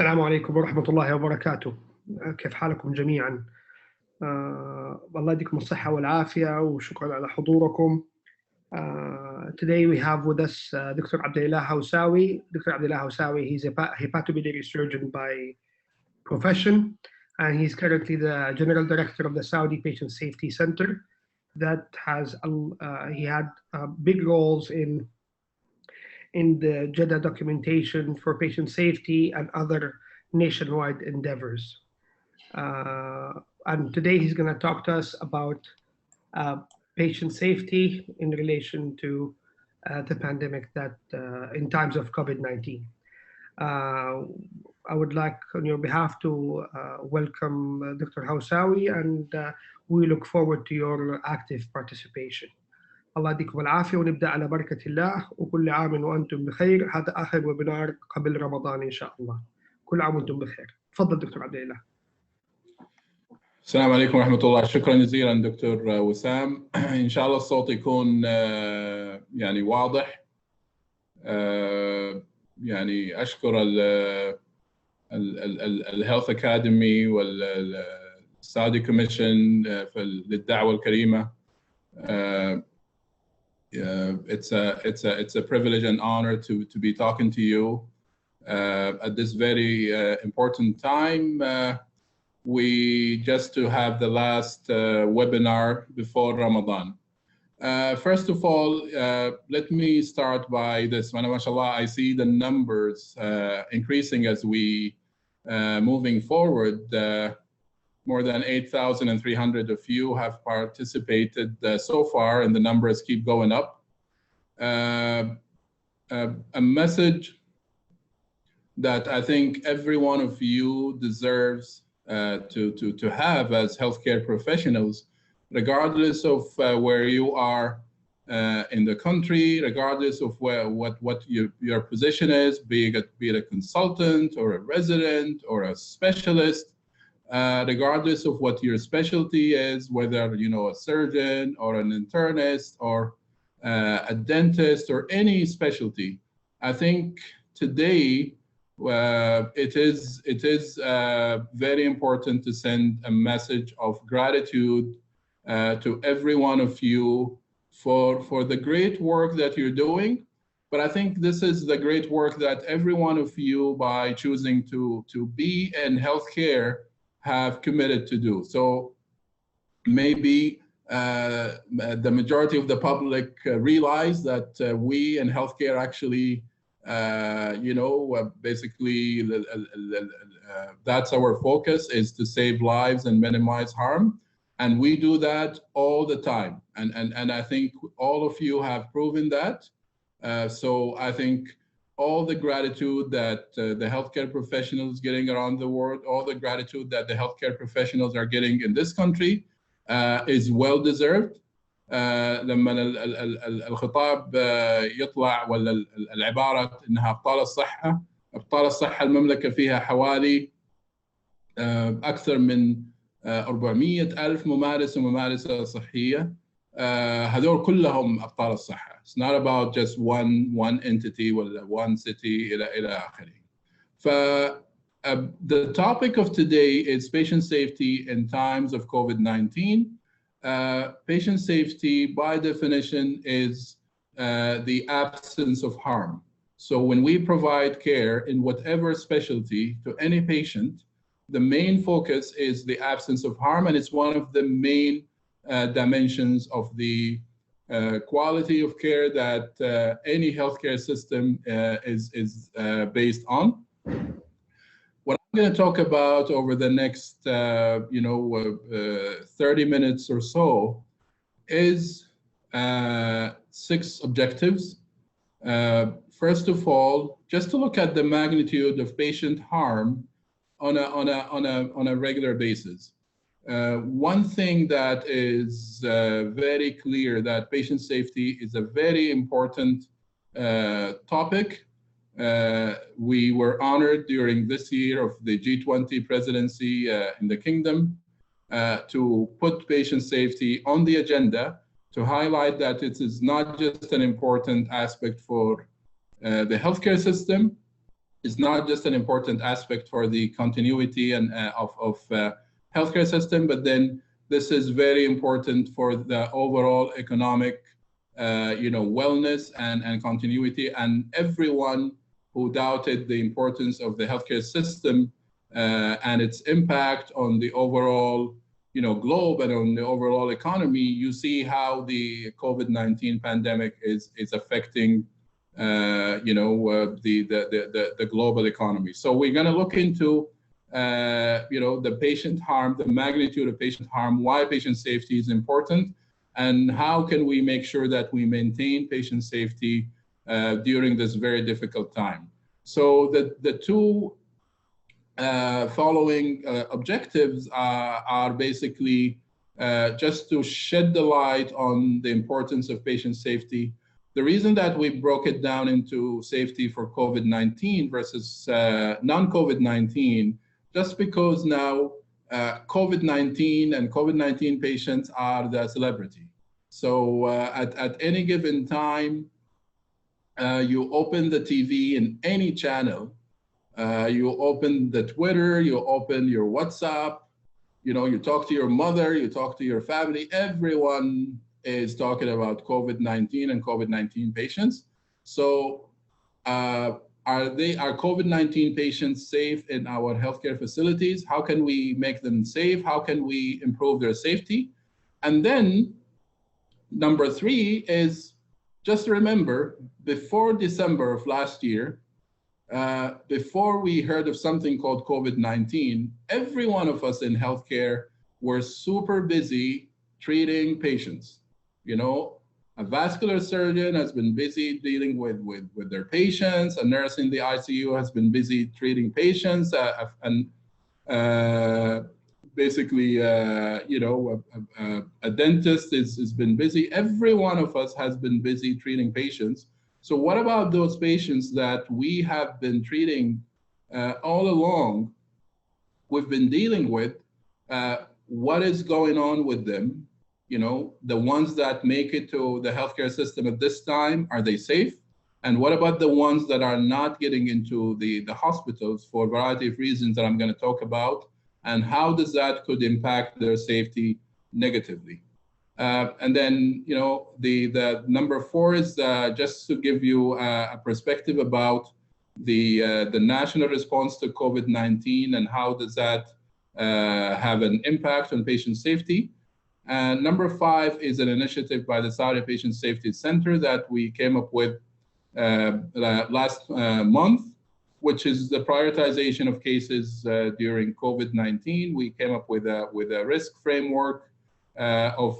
السلام عليكم ورحمة الله وبركاته. كيف حالكم جميعا؟ الله يديكم الصحة والعافية وشكرا على حضوركم. Today we have with us Dr. Abdullah Hausawi. Dr. Abdullah Hausawi, he's a hepatobiliary surgeon by profession, and he's currently the General Director of the Saudi Patient Safety Center that has, he had big roles in the Jeddah documentation for patient safety and other nationwide endeavors. And today he's going to talk to us about patient safety in relation to the pandemic that in times of COVID-19. I would like on your behalf to welcome Dr. Hausawi, and we look forward to your active participation. الله يديكم العافية ونبدأ على بركة الله، وكل عام وأنتم بخير. هذا آخر ويبينار قبل رمضان إن شاء الله. كل عام وأنتم بخير. تفضل دكتور عبد الله. السلام عليكم ورحمة الله. شكرا جزيلا دكتور وسام. إن شاء الله الصوت يكون يعني واضح. يعني أشكر الهيلث أكاديمي والسعودي كوميشن للدعوة الكريمة. It's a privilege and honor to be talking to you at this very important time. We just to have the last webinar before Ramadan. First of all, let me start by this. MashaAllah, I see the numbers increasing as we moving forward. More than 8,300 of you have participated so far, and the numbers keep going up. A message that I think every one of you deserves to have as healthcare professionals, regardless of where you are in the country, regardless of what your position is, be it a consultant or a resident or a specialist. Regardless of what your specialty is, whether a surgeon or an internist or a dentist or any specialty, I think today it is very important to send a message of gratitude to every one of you for the great work that you're doing. But I think this is the great work that every one of you, by choosing to be in healthcare, have committed to do. So maybe the majority of the public realize that we in healthcare actually, basically that's our focus, is to save lives and minimize harm. And we do that all the time. And I think all of you have proven that. So I think all the gratitude that the healthcare professionals getting around the world, all the gratitude that the healthcare professionals are getting in this country is well deserved. لما الخطاب يطلع ولا العبارة إنها أبطال الصحة المملكة فيها حوالي أكثر من 400,000 ممارس وممارسة صحية. هذول كلهم أبطال الصحة. It's not about just one entity or one city إلى آخره. The topic of today is patient safety in times of COVID-19. Patient safety, by definition, is the absence of harm. So when we provide care in whatever specialty to any patient, the main focus is the absence of harm, and it's one of the main dimensions of the quality of care that any healthcare system is based on. What I'm going to talk about over the next 30 minutes or so is 6 objectives. First of all, just to look at the magnitude of patient harm on a regular basis. One thing that is very clear, that patient safety is a very important topic. We were honored during this year of the G20 presidency in the kingdom to put patient safety on the agenda, to highlight that it is not just an important aspect for the healthcare system, is not just an important aspect for the continuity and of healthcare system, but then this is very important for the overall economic, wellness and continuity. And everyone who doubted the importance of the healthcare system and its impact on the overall, globe and on the overall economy, you see how the COVID-19 pandemic is affecting the global economy. So we're going to look into, the patient harm, the magnitude of patient harm, why patient safety is important, and how can we make sure that we maintain patient safety during this very difficult time. So the two following objectives are basically just to shed the light on the importance of patient safety. The reason that we broke it down into safety for COVID-19 versus non-COVID-19, just because now COVID-19 and COVID-19 patients are the celebrity. So at any given time, you open the TV in any channel, you open the Twitter, you open your WhatsApp, you talk to your mother, you talk to your family, everyone is talking about COVID-19 and COVID-19 patients. So are COVID-19 patients safe in our healthcare facilities? How can we make them safe? How can we improve their safety? And then number 3 is just remember, before December of last year, before we heard of something called COVID-19, every one of us in healthcare were super busy treating patients. A vascular surgeon has been busy dealing with their patients. A nurse in the ICU has been busy treating patients. And basically, a dentist has been busy. Every one of us has been busy treating patients. So what about those patients that we have been treating all along, we've been dealing with? What is going on with them? The ones that make it to the healthcare system at this time, are they safe? And what about the ones that are not getting into the hospitals for a variety of reasons that I'm going to talk about? And how does that could impact their safety negatively? And then, the number 4 is just to give you a perspective about the national response to COVID-19 and how does that have an impact on patient safety. And number 5 is an initiative by the Saudi Patient Safety Center that we came up with last month, which is the prioritization of cases during COVID-19. We came up with a risk framework of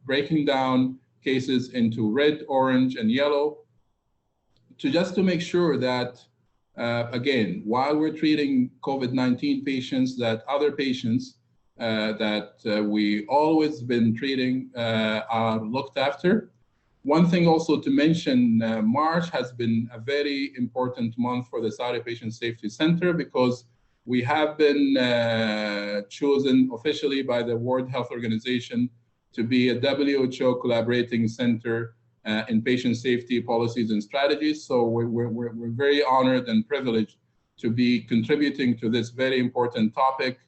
breaking down cases into red, orange, and yellow, just to make sure that, again, while we're treating COVID-19 patients, that other patients that we always been treating are looked after. One thing also to mention, March has been a very important month for the Saudi Patient Safety Center because we have been chosen officially by the World Health Organization to be a WHO collaborating center in patient safety policies and strategies. So we're very honored and privileged to be contributing to this very important topic,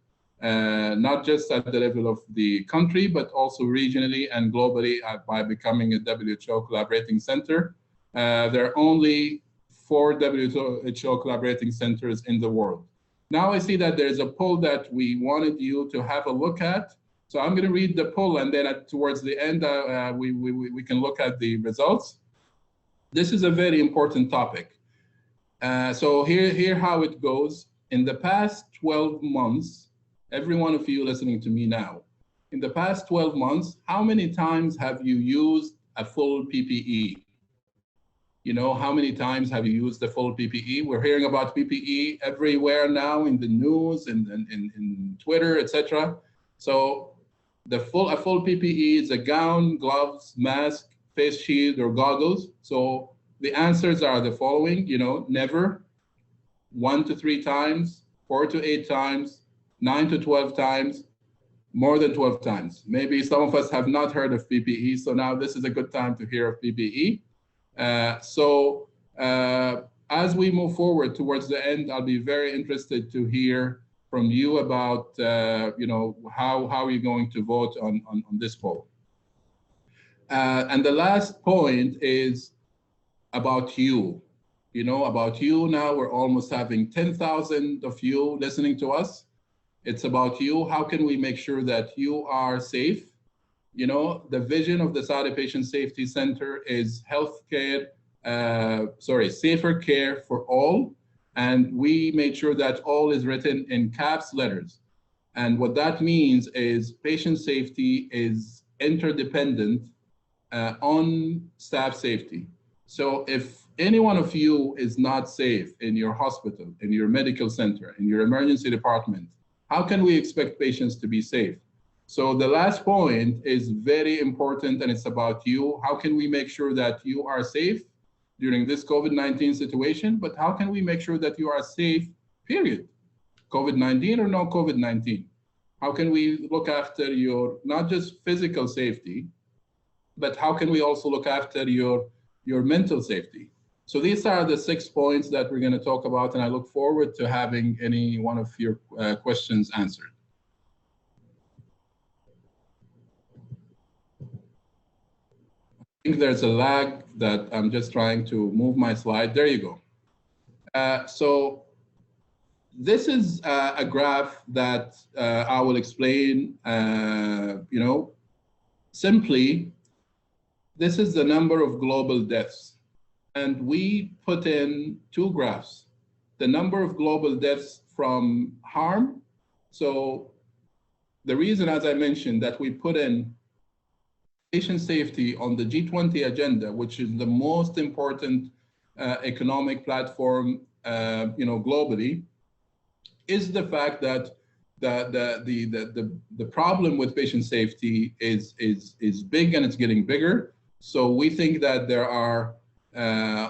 not just at the level of the country, but also regionally and globally by becoming a WHO collaborating center. There are only 4 WHO collaborating centers in the world. Now I see that there's a poll that we wanted you to have a look at. So I'm going to read the poll, and then towards the end, we can look at the results. This is a very important topic. So here how it goes. In the past 12 months, every one of you listening to me now, in the past 12 months, how many times have you used a full PPE? How many times have you used the full PPE? We're hearing about PPE everywhere now in the news, in Twitter, etc. So a full PPE is a gown, gloves, mask, face shield, or goggles. So the answers are the following, never, 1 to 3 times, 4 to 8 times, 9 to 12 times, more than 12 times. Maybe some of us have not heard of PPE, so now this is a good time to hear of PPE. as we move forward towards the end, I'll be very interested to hear from you about, how are you going to vote on this poll. And the last point is about you. About you now, we're almost having 10,000 of you listening to us. It's about you. How can we make sure that you are safe? The vision of the Saudi Patient Safety Center is safer care for all. And we made sure that all is written in caps letters. And what that means is patient safety is interdependent on staff safety. So if any one of you is not safe in your hospital, in your medical center, in your emergency department, how can we expect patients to be safe? So the last point is very important, and it's about you. How can we make sure that you are safe during this COVID-19 situation? But how can we make sure that you are safe, period? COVID-19 or no COVID-19? How can we look after your, not just physical safety, but how can we also look after your mental safety? So these are the 6 points that we're going to talk about, and I look forward to having any one of your questions answered. I think there's a lag that I'm just trying to move my slide. There you go. So this is a graph that I will explain, simply. This is the number of global deaths. And we put in 2 graphs, the number of global deaths from harm. So the reason, as I mentioned, that we put in patient safety on the G20 agenda, which is the most important economic platform, globally, is the fact that the problem with patient safety is big, and it's getting bigger. So we think that there are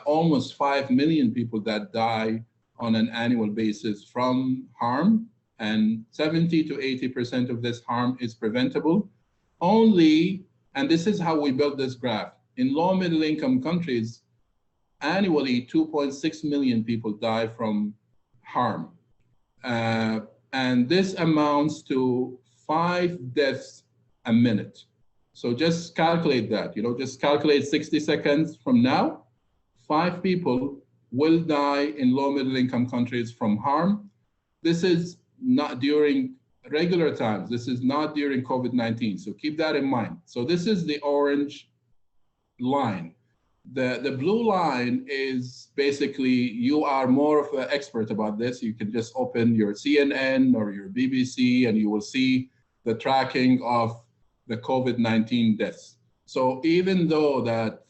almost 5 million people that die on an annual basis from harm, and 70 to 80% of this harm is preventable. Only, and this is how we built this graph, in low middle income countries, annually 2.6 million people die from harm. And this amounts to 5 deaths a minute. So just calculate that, just calculate 60 seconds from now, 5 people will die in low middle income countries from harm. This is not during regular times. This is not during COVID-19. So keep that in mind. So this is the orange line. The blue line is basically, you are more of an expert about this. You can just open your CNN or your BBC and you will see the tracking of the COVID-19 deaths. So even though that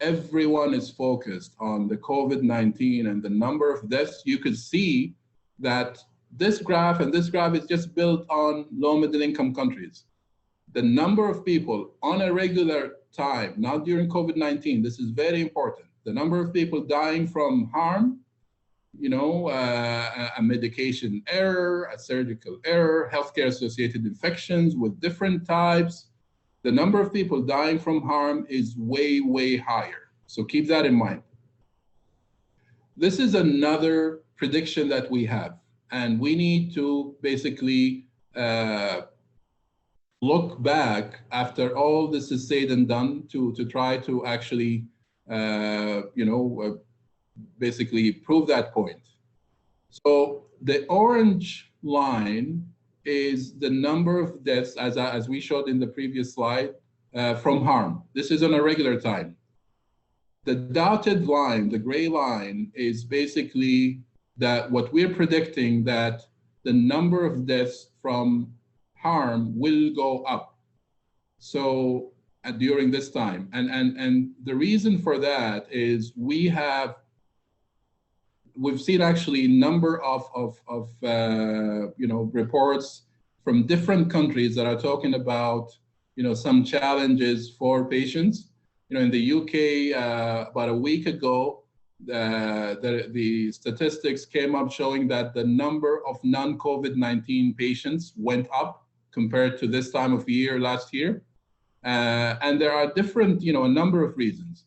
everyone is focused on the COVID-19 and the number of deaths, you could see that this graph is just built on low middle income countries. The number of people on a regular time, not during COVID-19, this is very important. The number of people dying from harm, a medication error, a surgical error, healthcare associated infections with different types, the number of people dying from harm is way, way higher. So keep that in mind. This is another prediction that we have, and we need to basically look back after all this is said and done to try to actually, basically prove that point. So the orange line is the number of deaths, as we showed in the previous slide, from harm. This is on a regular time. The dotted line, the gray line, is basically that what we're predicting, that the number of deaths from harm will go up. So during this time, and the reason for that is we've seen actually a number of reports from different countries that are talking about some challenges for patients. In the UK, about a week ago, the statistics came up showing that the number of non-COVID-19 patients went up compared to this time of year last year. And there are different, a number of reasons.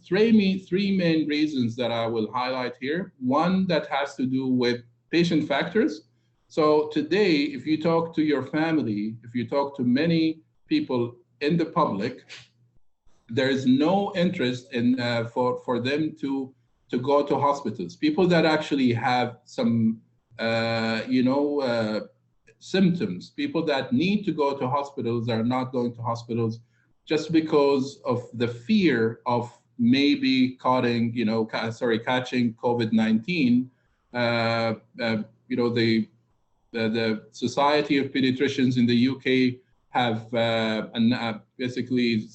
Three main reasons that I will highlight here. One that has to do with patient factors. So today, if you talk to your family, if you talk to many people in the public, there is no interest in for them to go to hospitals. People that actually have some symptoms, people that need to go to hospitals are not going to hospitals just because of the fear of maybe catching COVID-19. The Society of Pediatricians in the UK have basically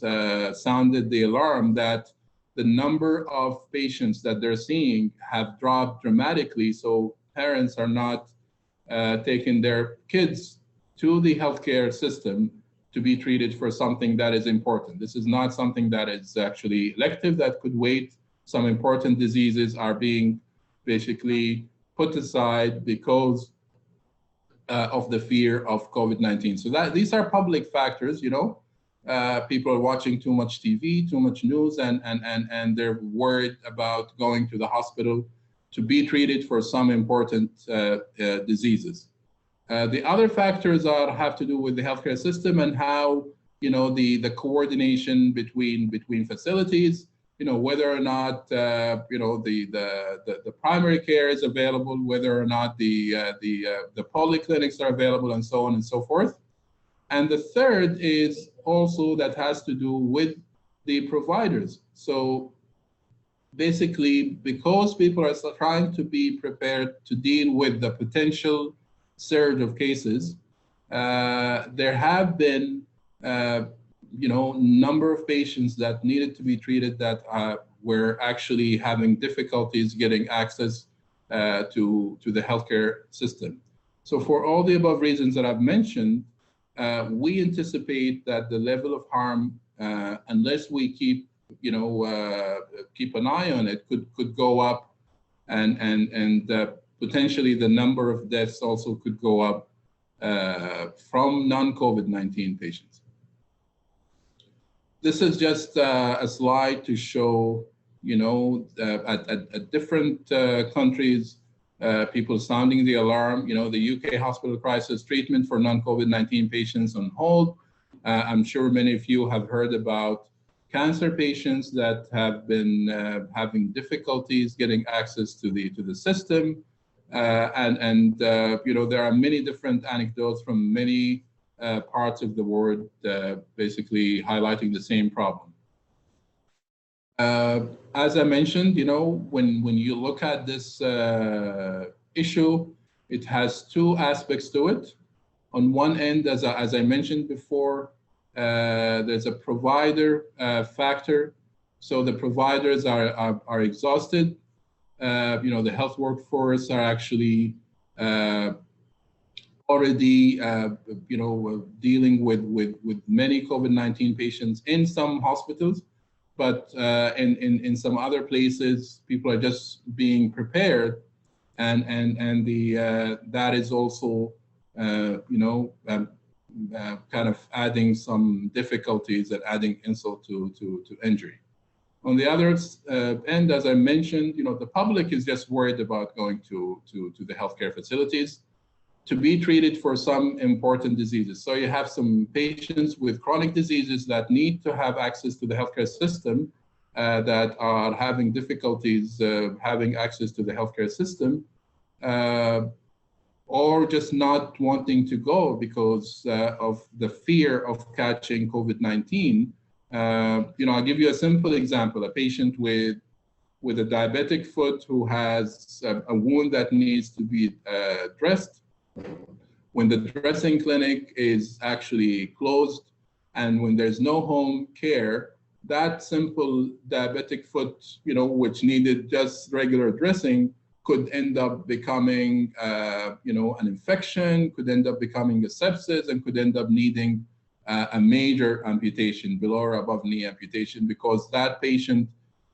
sounded the alarm that the number of patients that they're seeing have dropped dramatically. So parents are not taking their kids to the healthcare system to be treated for something that is important. This is not something that is actually elective, that could wait. Some important diseases are being basically put aside because of the fear of COVID-19. So these are public factors, people are watching too much TV, too much news, and they're worried about going to the hospital to be treated for some important diseases. The other factors have to do with the healthcare system and how, the coordination between facilities, whether or not the primary care is available, whether or not the polyclinics are available, and so on and so forth. And the third is also that has to do with the providers. So basically, because people are trying to be prepared to deal with the potential surge of cases, there have been number of patients that needed to be treated that were actually having difficulties getting access to the healthcare system. So for all the above reasons that I've mentioned, we anticipate that the level of harm, unless we keep an eye on it, could go up, and potentially the number of deaths also could go up from non-COVID-19 patients. This is just a slide to show, at different countries, people sounding the alarm. The UK hospital crisis treatment for non-COVID-19 patients on hold. I'm sure many of you have heard about cancer patients that have been having difficulties getting access to the system. There are many different anecdotes from many parts of the world, basically highlighting the same problem. As I mentioned, when you look at this issue, it has two aspects to it. On one end, as I mentioned before, there's a provider factor. So the providers are exhausted. The health workforce are actually already, dealing with many COVID-19 patients in some hospitals, but in some other places, people are just being prepared, and that is also, kind of adding some difficulties and adding insult to injury. On the other end, as I mentioned, the public is just worried about going to the healthcare facilities to be treated for some important diseases. So you have some patients with chronic diseases that need to have access to the healthcare system, that are having difficulties having access to the healthcare system, or just not wanting to go because of the fear of catching COVID-19. I'll give you a simple example. A patient with a diabetic foot who has a wound that needs to be dressed. When the dressing clinic is actually closed and when there's no home care, that simple diabetic foot, which needed just regular dressing, could end up becoming, an infection, could end up becoming a sepsis, and could end up needing a major amputation, below or above knee amputation, because that patient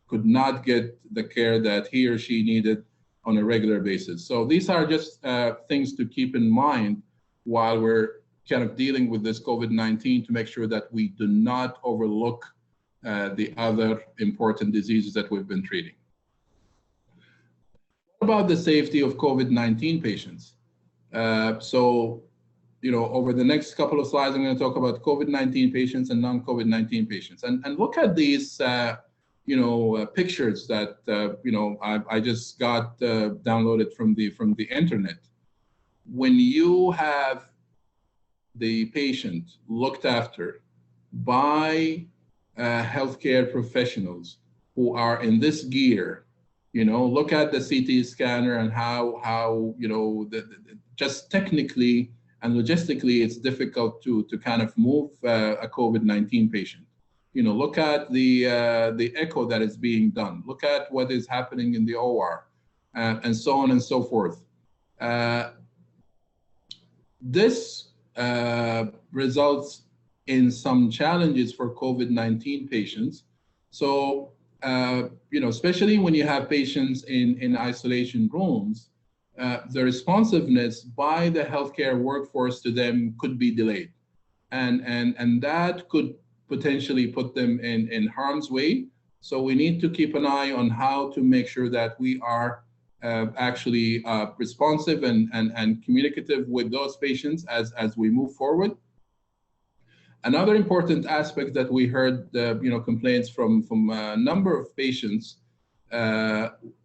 could not get the care that he or she needed on a regular basis. So these are just things to keep in mind while we're kind of dealing with this COVID-19, to make sure that we do not overlook the other important diseases that we've been treating. What about the safety of COVID-19 patients? So, over the next couple of slides, I'm going to talk about COVID-19 patients and non-COVID-19 patients, and look at these, pictures that I just got downloaded from the internet. When you have the patient looked after by healthcare professionals who are in this gear, look at the CT scanner and how just technically and logistically, it's difficult to kind of move a COVID-19 patient. Look at the echo that is being done. Look at what is happening in the OR, and so on and so forth. This results in some challenges for COVID-19 patients. So, especially when you have patients in isolation rooms, the responsiveness by the healthcare workforce to them could be delayed. And that could potentially put them in harm's way. So we need to keep an eye on how to make sure that we are actually responsive and communicative with those patients as we move forward. Another important aspect that we heard, complaints from a number of patients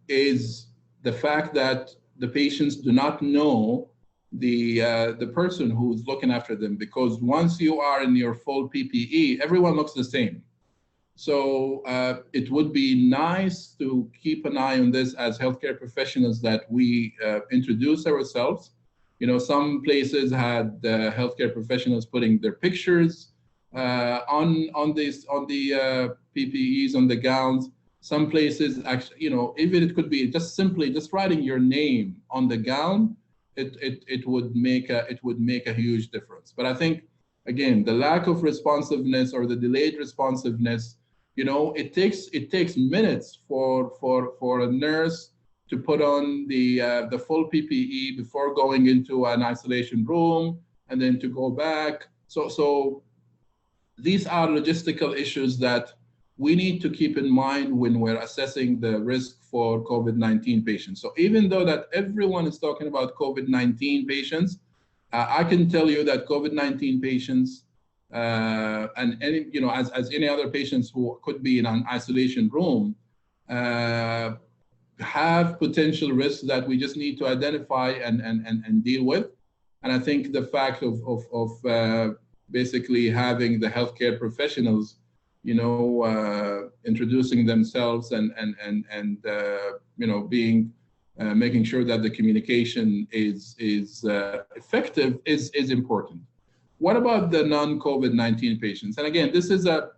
is the fact that the patients do not know the person who's looking after them, because once you are in your full PPE, everyone looks the same. So it would be nice to keep an eye on this as healthcare professionals, that we introduce ourselves. Some places had healthcare professionals putting their pictures on the PPEs, on the gowns. Some places actually, even it could be just simply writing your name on the gown. It would make a huge difference. But I think, again, the lack of responsiveness or the delayed responsiveness, it takes minutes for a nurse to put on the full PPE before going into an isolation room and then to go back. So these are logistical issues that we need to keep in mind when we're assessing the risk for COVID-19 patients. So even though that everyone is talking about COVID-19 patients, I can tell you that COVID-19 patients and any, as any other patients who could be in an isolation room, have potential risks that we just need to identify and deal with. And I think the fact of basically having the healthcare professionals, introducing themselves and being making sure that the communication is effective is important. What about the non-COVID-19 patients? And again, this is a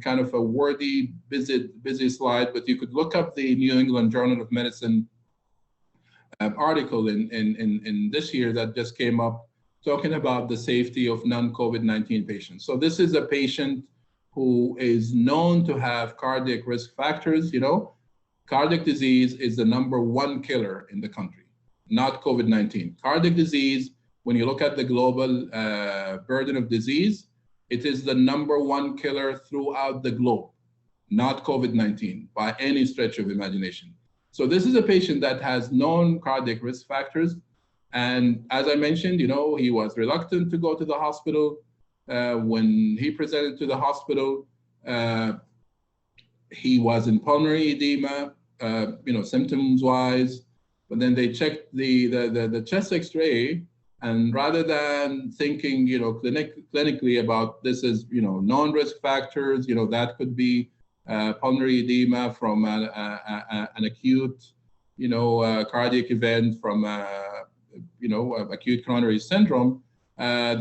kind of a wordy, busy slide, but you could look up the New England Journal of Medicine article in this year that just came up, talking about the safety of non-COVID-19 patients. So this is a patient who is known to have cardiac risk factors. Cardiac disease is the #1 killer in the country, not COVID-19. Cardiac disease, when you look at the global burden of disease, it is the #1 killer throughout the globe, not COVID-19 by any stretch of imagination. So this is a patient that has known cardiac risk factors. And as I mentioned, he was reluctant to go to the hospital. When he presented to the hospital, he was in pulmonary edema, symptoms-wise. But then they checked the chest X-ray, and rather than thinking, clinically about this as, known risk factors, that could be pulmonary edema from an acute, cardiac event from, acute coronary syndrome.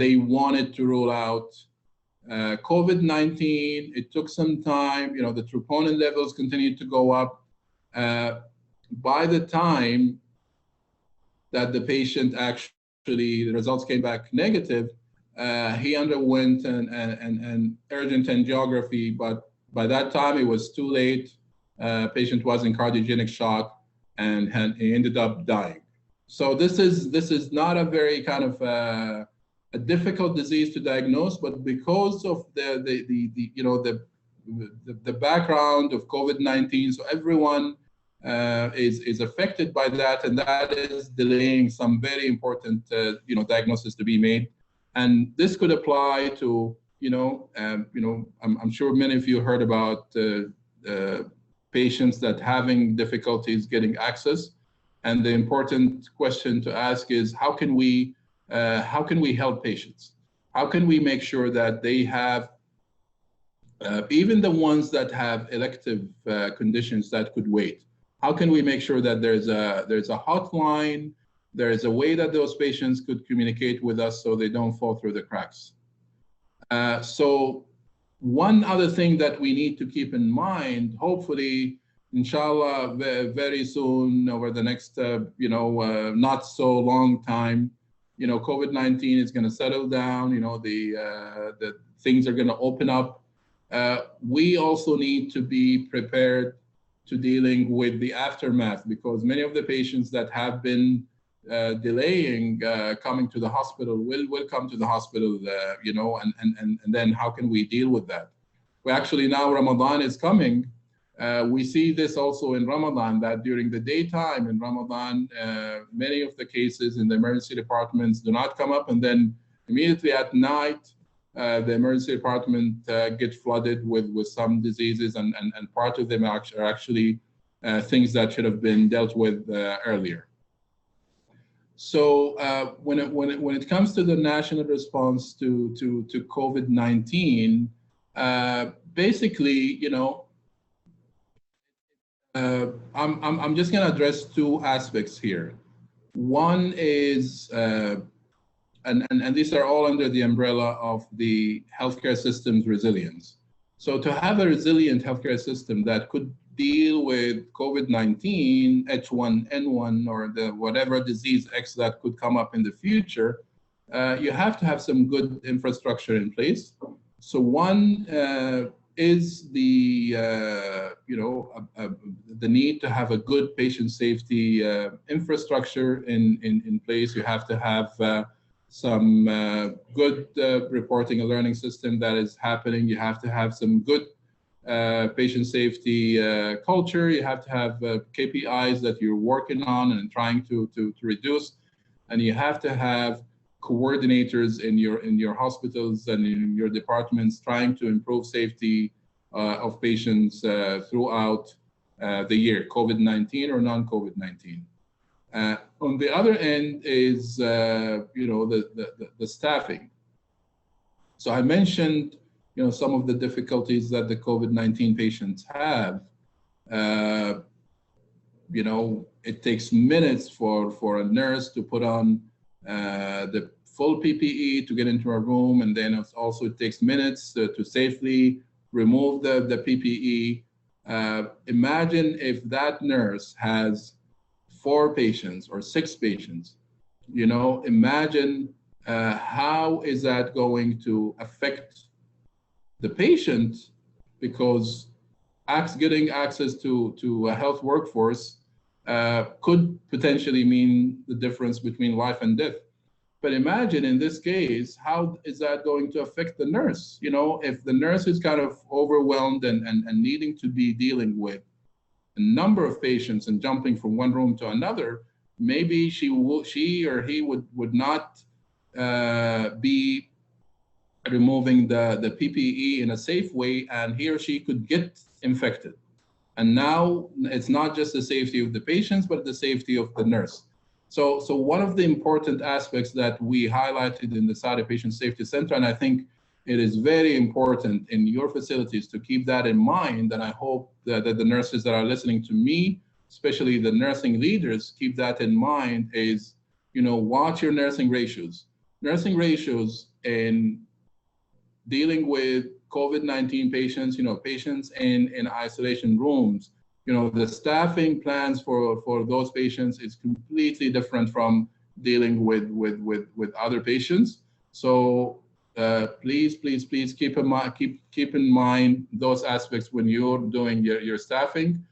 They wanted to rule out COVID-19. It took some time. The troponin levels continued to go up. By the time that the patient actually, the results came back negative, he underwent an urgent angiography, but by that time it was too late. Patient was in cardiogenic shock, and he ended up dying. So this is not a very kind of a difficult disease to diagnose, but because of the the background of COVID-19. So everyone is affected by that, and that is delaying some very important diagnosis to be made. And this could apply to I'm sure many of you heard about patients that having difficulties getting access, and the important question to ask is how can we help patients? How can we make sure that they have even the ones that have elective conditions that could wait? How can we make sure that there's a hotline, there's a way that those patients could communicate with us so they don't fall through the cracks? So one other thing that we need to keep in mind, hopefully, inshallah, very soon over the next not so long time, COVID-19 is going to settle down. The things are going to open up. We also need to be prepared to dealing with the aftermath, because many of the patients that have been delaying coming to the hospital will come to the hospital, and then how can we deal with that? We actually, now Ramadan is coming. We see this also in Ramadan, that during the daytime in Ramadan, many of the cases in the emergency departments do not come up, and then immediately at night, the emergency department gets flooded with some diseases, and part of them are actually things that should have been dealt with earlier. So when it comes to the national response to COVID-19, basically, I'm just going to address two aspects here. One is, and these are all under the umbrella of the healthcare system's resilience. So to have a resilient healthcare system that could deal with COVID-19, H1N1, or the whatever disease X that could come up in the future, you have to have some good infrastructure in place. So one is the the need to have a good patient safety infrastructure in place. You have to have some good reporting and learning system that is happening. You have to have some good patient safety culture. You have to have KPIs that you're working on and trying to reduce, and you have to have coordinators in your hospitals and in your departments trying to improve safety of patients throughout the year, COVID-19 or non-COVID-19. On the other end is the staffing. So I mentioned some of the difficulties that the COVID-19 patients have. It takes minutes for a nurse to put on the full PPE to get into a room, and then it takes minutes to safely remove the PPE. Imagine if that nurse has 4 patients or 6 patients. Imagine how is that going to affect the patient, because getting access to a health workforce could potentially mean the difference between life and death. But imagine in this case, how is that going to affect the nurse? If the nurse is kind of overwhelmed and needing to be dealing with a number of patients and jumping from one room to another, maybe she or he would not be removing the PPE in a safe way, and he or she could get infected. And now it's not just the safety of the patients, but the safety of the nurse. So one of the important aspects that we highlighted in the Saudi Patient Safety Center, and I think it is very important in your facilities to keep that in mind, and I hope that the nurses that are listening to me, especially the nursing leaders, keep that in mind, is, watch your nursing ratios. Nursing ratios in dealing with COVID-19 patients, patients in isolation rooms, the staffing plans for those patients is completely different from dealing with other patients. So please keep in mind those aspects when you're doing your staffing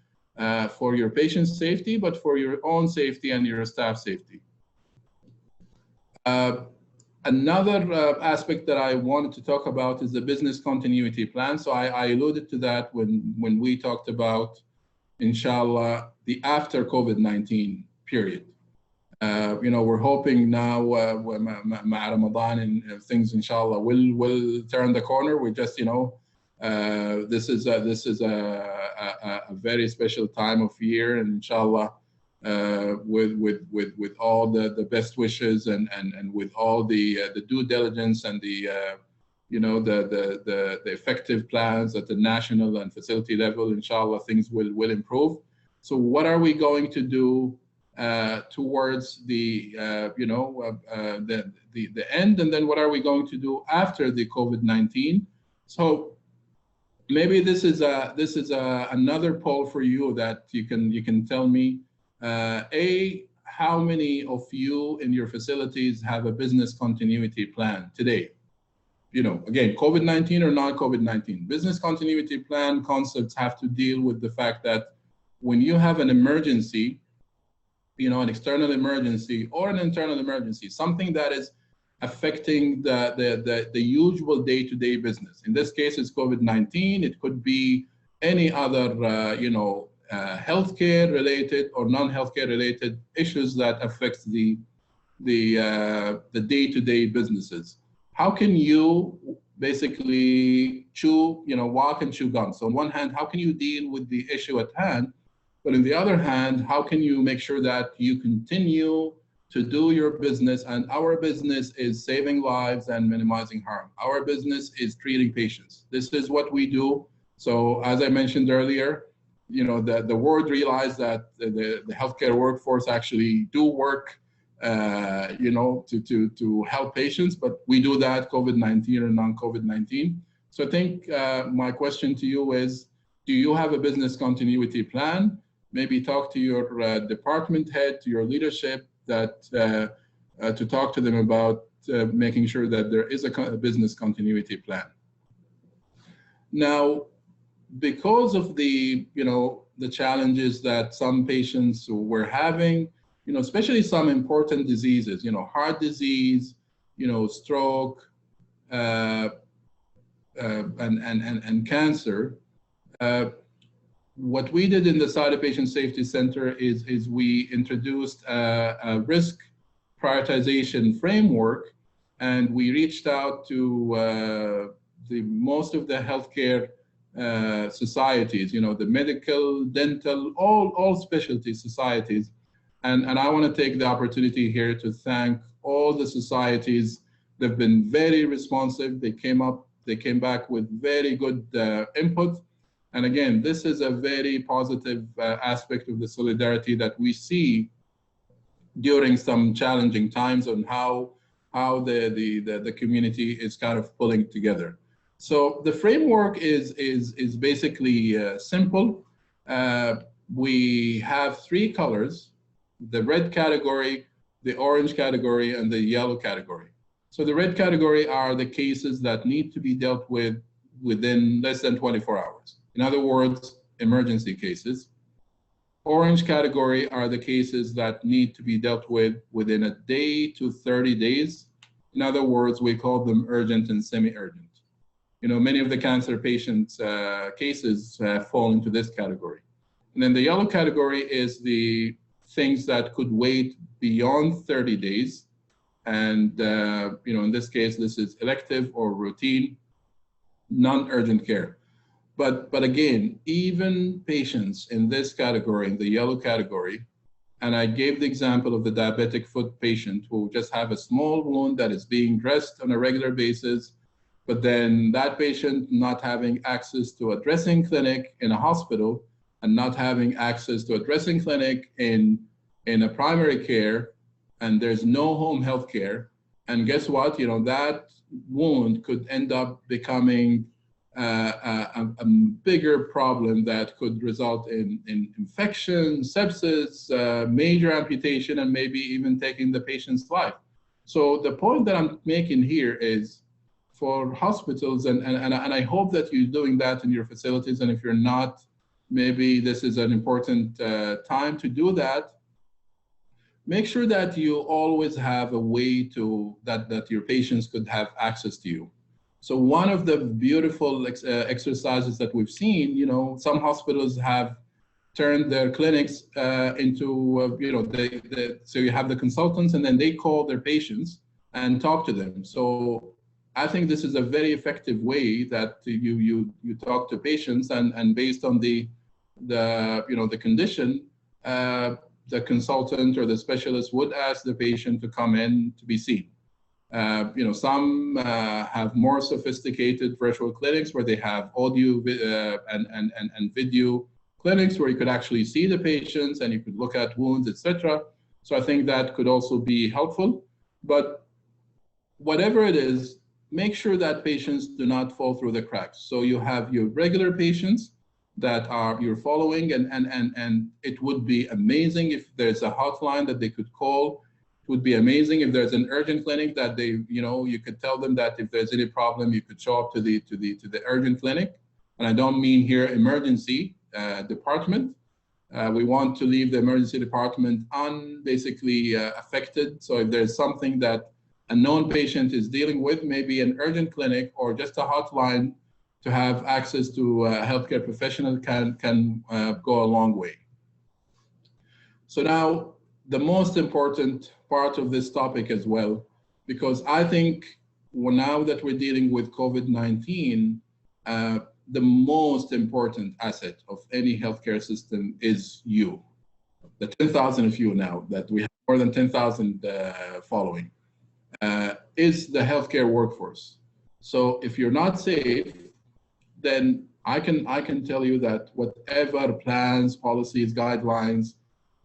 for your patient safety, but for your own safety and your staff safety. Another aspect that I wanted to talk about is the business continuity plan. So I alluded to that when we talked about, inshallah, the after COVID-19 period. We're hoping now Ramadan and things, inshallah, will turn the corner. We just, this is a very special time of year, and inshallah, with all the best wishes and with all the due diligence and the effective plans at the national and facility level, inshallah, things will improve. So what are we going to do towards the end, and then what are we going to do after the COVID-19? So maybe this is another poll for you that you can tell me. How many of you in your facilities have a business continuity plan today? Again, COVID-19 or non-COVID-19. Business continuity plan concepts have to deal with the fact that when you have an emergency, an external emergency or an internal emergency, something that is affecting the usual day-to-day business. In this case, it's COVID-19. It could be any other, healthcare related or non-healthcare related issues that affects the day-to-day businesses. How can you basically walk and chew gum? So on one hand, how can you deal with the issue at hand? But on the other hand, how can you make sure that you continue to do your business? And our business is saving lives and minimizing harm. Our business is treating patients. This is what we do. So as I mentioned earlier, the world realized that the healthcare workforce actually do work, to help patients, but we do that COVID-19 or non-COVID-19. So I think my question to you is, do you have a business continuity plan? Maybe talk to your department head, to your leadership, to talk to them about making sure that there is a business continuity plan. Now, because of the challenges that some patients were having, especially some important diseases, heart disease, stroke, and cancer. What we did in the SIDA Patient Safety Center is we introduced a risk prioritization framework, and we reached out to most of the healthcare societies, the medical, dental, all specialty societies. And I want to take the opportunity here to thank all the societies. They've been very responsive. They came back with very good input. And again, this is a very positive aspect of the solidarity that we see during some challenging times on how the community is kind of pulling together. So the framework is basically simple. We have three colors: the red category, the orange category, and the yellow category. So the red category are the cases that need to be dealt with within less than 24 hours. In other words, emergency cases. Orange category are the cases that need to be dealt with within a day to 30 days. In other words, we call them urgent and semi-urgent. Many of the cancer patients' cases fall into this category. And then the yellow category is the things that could wait beyond 30 days. And, in this case, this is elective or routine, non-urgent care. But again, even patients in this category, in the yellow category, and I gave the example of the diabetic foot patient who just have a small wound that is being dressed on a regular basis, but then that patient not having access to a dressing clinic in a hospital and not having access to a dressing clinic in a primary care, and there's no home health care. And guess what? That wound could end up becoming a bigger problem that could result in infection, sepsis, major amputation, and maybe even taking the patient's life. So the point that I'm making here is, for hospitals, and I hope that you're doing that in your facilities, and if you're not, maybe this is an important time to do that. make sure that you always have a way to that your patients could have access to you. So one of the beautiful exercises that we've seen, some hospitals have turned their clinics into, so you have the consultants and then they call their patients and talk to them. So I think this is a very effective way that you talk to patients, and based on the condition, the consultant or the specialist would ask the patient to come in to be seen. Some have more sophisticated virtual clinics where they have audio and video clinics where you could actually see the patients and you could look at wounds, etc. So I think that could also be helpful. But whatever it is, make sure that patients do not fall through the cracks. So you have your regular patients that you're following, and it would be amazing if there's a hotline that they could call. It would be amazing if there's an urgent clinic that you could tell them that if there's any problem, you could show up to the urgent clinic. And I don't mean here emergency department. We want to leave the emergency department basically affected. So if there's something that a known patient is dealing with, maybe an urgent clinic or just a hotline to have access to a healthcare professional can go a long way. So now the most important part of this topic as well, because I think now that we're dealing with COVID-19, the most important asset of any healthcare system is you. The 10,000 of you now, that we have more than 10,000 following, is the healthcare workforce. So if you're not safe, then I can tell you that whatever plans, policies, guidelines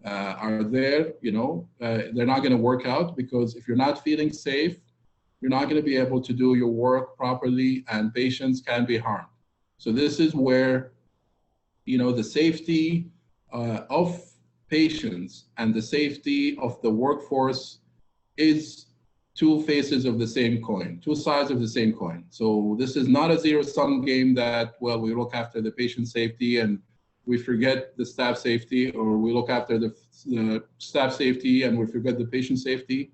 are there, they're not going to work out, because if you're not feeling safe, you're not going to be able to do your work properly, and patients can be harmed. So this is where, the safety of patients and the safety of the workforce is two faces of the same coin, two sides of the same coin. So this is not a zero-sum game that, well, we look after the patient safety and we forget the staff safety, or we look after the staff safety and we forget the patient safety.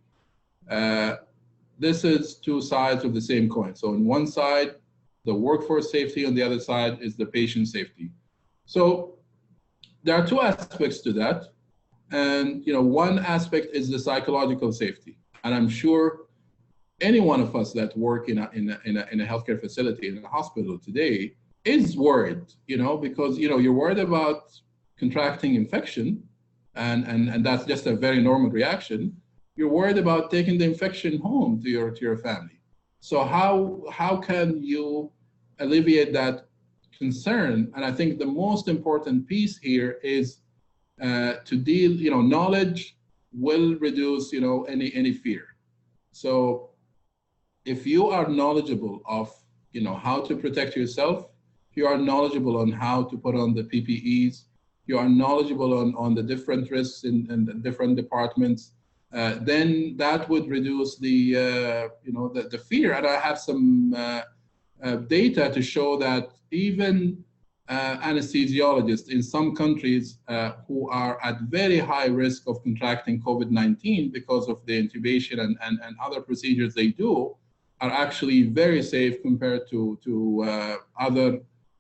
This is two sides of the same coin. So on one side, the workforce safety, on the other side is the patient safety. So there are two aspects to that. And one aspect is the psychological safety. And I'm sure any one of us that work in a healthcare facility, in a hospital today, is worried, because you're worried about contracting infection, and that's just a very normal reaction. You're worried about taking the infection home to your family. So how can you alleviate that concern? And I think the most important piece here is to deal, knowledge will reduce, any fear. So if you are knowledgeable of, how to protect yourself, if you are knowledgeable on how to put on the PPEs, you are knowledgeable on the different risks in the different departments, then that would reduce the fear. And I have some data to show that even anesthesiologists in some countries who are at very high risk of contracting COVID-19 because of the intubation and other procedures they do, are actually very safe compared to other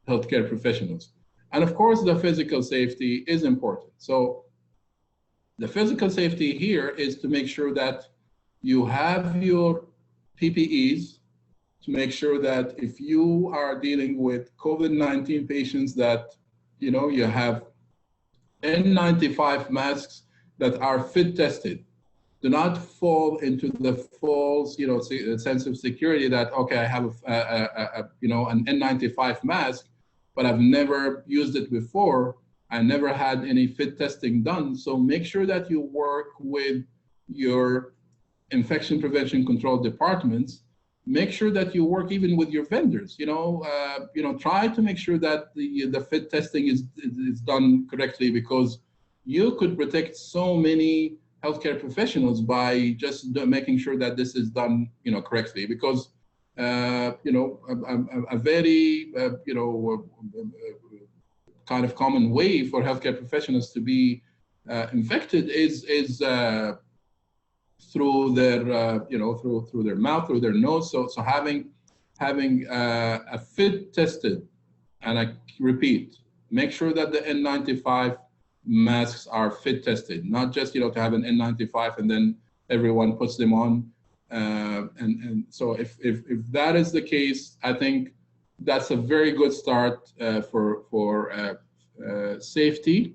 healthcare professionals. And of course, the physical safety is important. So the physical safety here is to make sure that you have your PPEs, to make sure that if you are dealing with COVID-19 patients, that you have N95 masks that are fit tested. Do not fall into the false sense of security that, okay, I have an N95 mask, but I've never used it before. I never had any fit testing done. So make sure that you work with your infection prevention control departments. Make sure that you work even with your vendors. Try to make sure that the fit testing is done correctly, because you could protect so many healthcare professionals by just making sure that this is done, correctly. Because a very kind of common way for healthcare professionals to be infected is through their through their mouth, through their nose. So having a fit tested, and I repeat, make sure that the N95 masks are fit tested, not just to have an N95 and then everyone puts them on. And so if that is the case, I think that's a very good start for safety.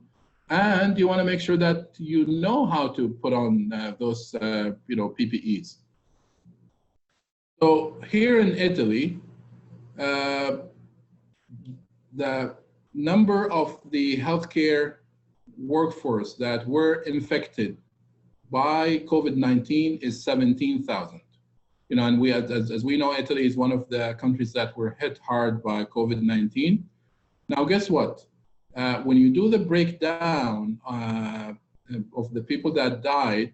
And you want to make sure that you know how to put on those PPEs. So here in Italy, the number of the healthcare workforce that were infected by COVID-19 is 17,000. And we, as we know, Italy is one of the countries that were hit hard by COVID-19. Now, guess what? When you do the breakdown of the people that died,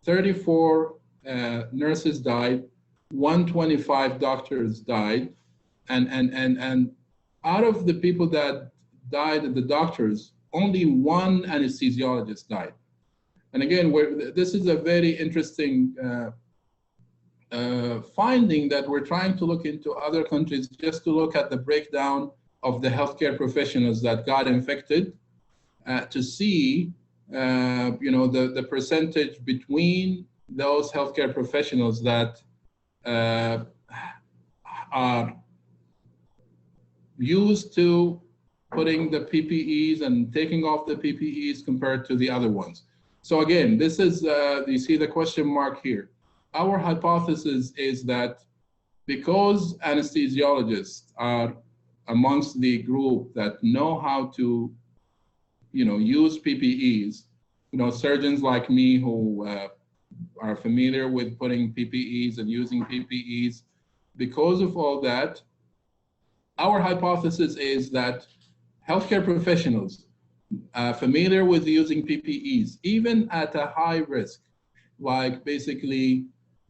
34 nurses died, 125 doctors died, and out of the people that died, the doctors, only one anesthesiologist died. And again, this is a very interesting finding that we're trying to look into other countries, just to look at the breakdown of the healthcare professionals that got infected, to see the percentage between those healthcare professionals that are used to putting the PPEs and taking off the PPEs compared to the other ones. So again, this is, you see the question mark here. Our hypothesis is that because anesthesiologists are amongst the group that know how to, use PPEs, surgeons like me who are familiar with putting PPEs and using PPEs, because of all that, our hypothesis is that healthcare professionals familiar with using PPEs, even at a high risk, like basically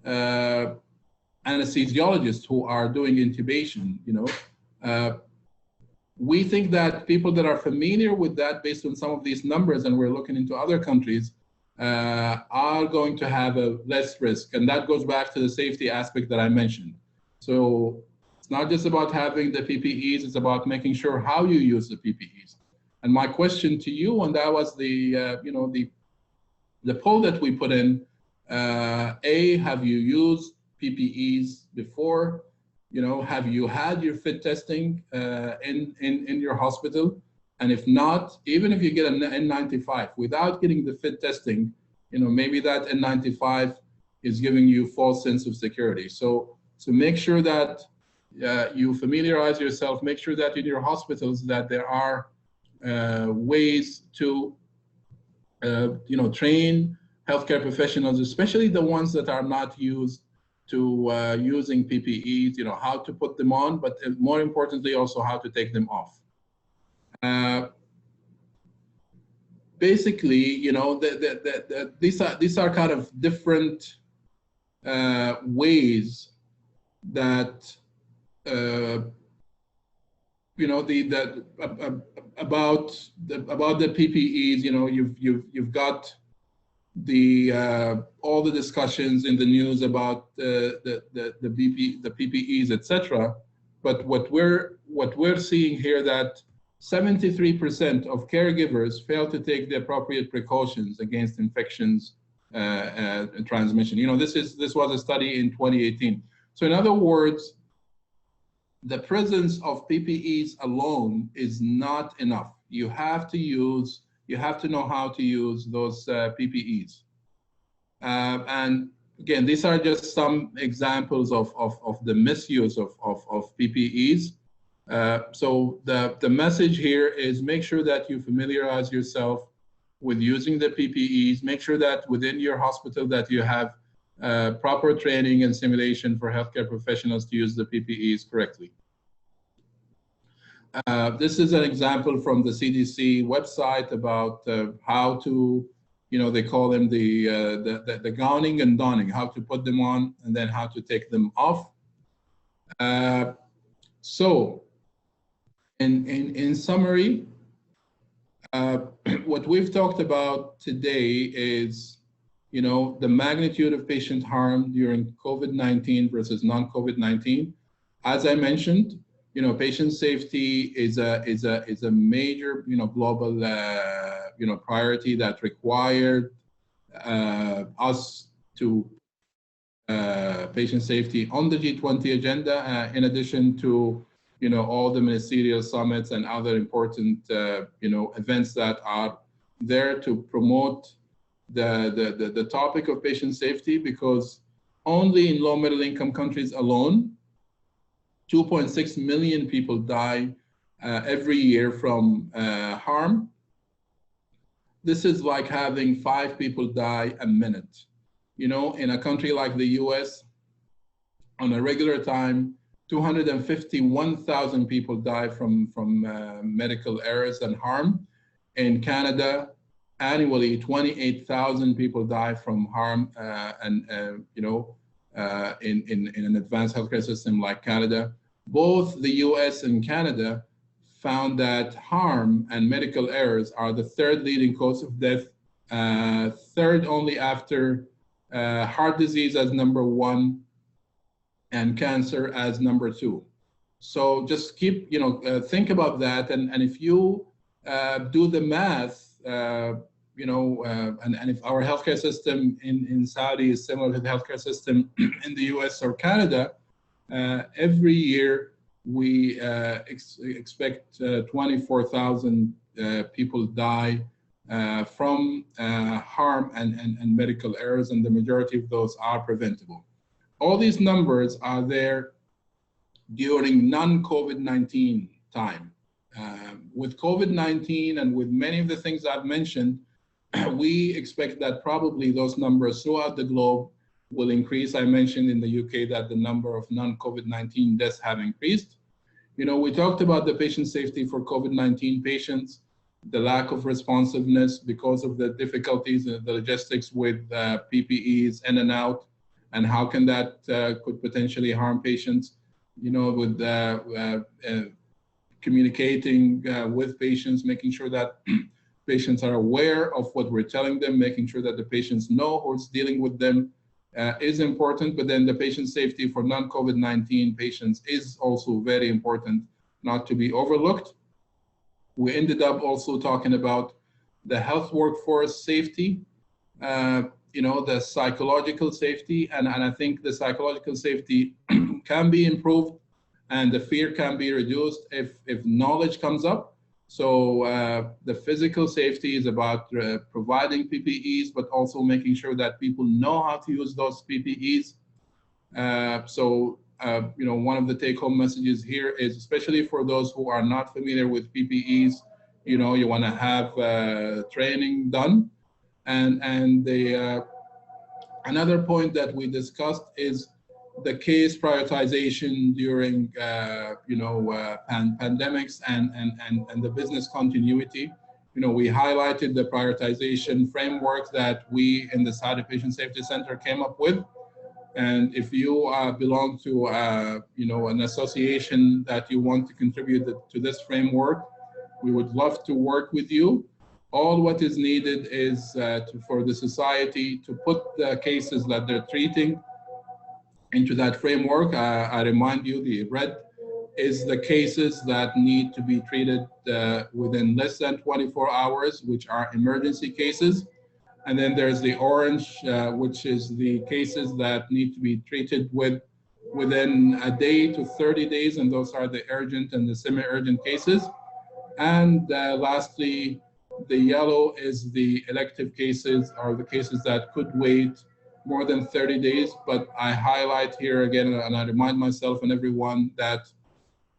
anesthesiologists who are doing intubation, we think that people that are familiar with that, based on some of these numbers, and we're looking into other countries, are going to have a less risk. And that goes back to the safety aspect that I mentioned. So it's not just about having the PPEs, it's about making sure how you use the PPEs. And my question to you, and that was the poll that we put in, have you used PPEs before? Have you had your fit testing in your hospital? And if not, even if you get an N95 without getting the fit testing, maybe that N95 is giving you false sense of security. So make sure that you familiarize yourself, make sure that in your hospitals that there are ways to train healthcare professionals, especially the ones that are not used to using PPEs, how to put them on, but more importantly, also how to take them off. Basically, these are kind of different ways that about the PPEs. You've got the all the discussions in the news about the PPEs, etc. But what we're seeing here, that 73% of caregivers fail to take the appropriate precautions against infections and transmission. This was a study in 2018. So in other words, the presence of PPEs alone is not enough. You have to know how to use those PPEs. And again, these are just some examples of the misuse of PPEs. So the message here is, make sure that you familiarize yourself with using the PPEs. Make sure that within your hospital that you have proper training and simulation for healthcare professionals to use the PPEs correctly. This is an example from the CDC website about how to, they call them the gowning and donning, how to put them on and then how to take them off. So in summary, what we've talked about today is, the magnitude of patient harm during COVID-19 versus non-COVID-19. As I mentioned, patient safety is a major, global, priority that required us to patient safety on the G20 agenda, in addition to all the ministerial summits and other important events that are there to promote the topic of patient safety, because only in low middle income countries alone 2.6 million people die every year from harm. This is like having 5 people die a minute. In a country like the US, on a regular time, 251,000 people die from medical errors and harm. In Canada, annually, 28,000 people die from harm, in an advanced healthcare system like Canada. Both the US and Canada found that harm and medical errors are the 3rd leading cause of death, 3rd only after heart disease as number 1 and cancer as number 2. So just keep, think about that. And if you do the math, and if our healthcare system in Saudi is similar to the healthcare system in the US or Canada, every year we expect 24,000 people die from harm and medical errors, and the majority of those are preventable. All these numbers are there during non-COVID-19 time. With COVID-19 and with many of the things I've mentioned, we expect that probably those numbers throughout the globe will increase. I mentioned in the UK that the number of non-COVID-19 deaths have increased. We talked about the patient safety for COVID-19 patients, the lack of responsiveness because of the difficulties and the logistics with PPEs in and out, and how can that could potentially harm patients, with communicating with patients, making sure that patients are aware of what we're telling them, making sure that the patients know who's dealing with them is important. But then the patient safety for non-COVID-19 patients is also very important, not to be overlooked. We ended up also talking about the health workforce safety, the psychological safety, and I think the psychological safety can be improved and the fear can be reduced if knowledge comes up. So the physical safety is about providing PPEs, but also making sure that people know how to use those PPEs. One of the take-home messages here is, especially for those who are not familiar with PPEs, you want to have training done. And another point that we discussed is the case prioritization during pandemics and the business continuity. We highlighted the prioritization framework that we in the Saudi Patient Safety Center came up with. And if you belong to an association that you want to contribute to this framework, we would love to work with you. All what is needed is for the society to put the cases that they're treating into that framework. I remind you, the red is the cases that need to be treated within less than 24 hours, which are emergency cases. And then there's the orange, which is the cases that need to be treated within a day to 30 days, and those are the urgent and the semi-urgent cases. And lastly, the yellow is the elective cases, or the cases that could wait more than 30 days. But I highlight here again, and I remind myself and everyone that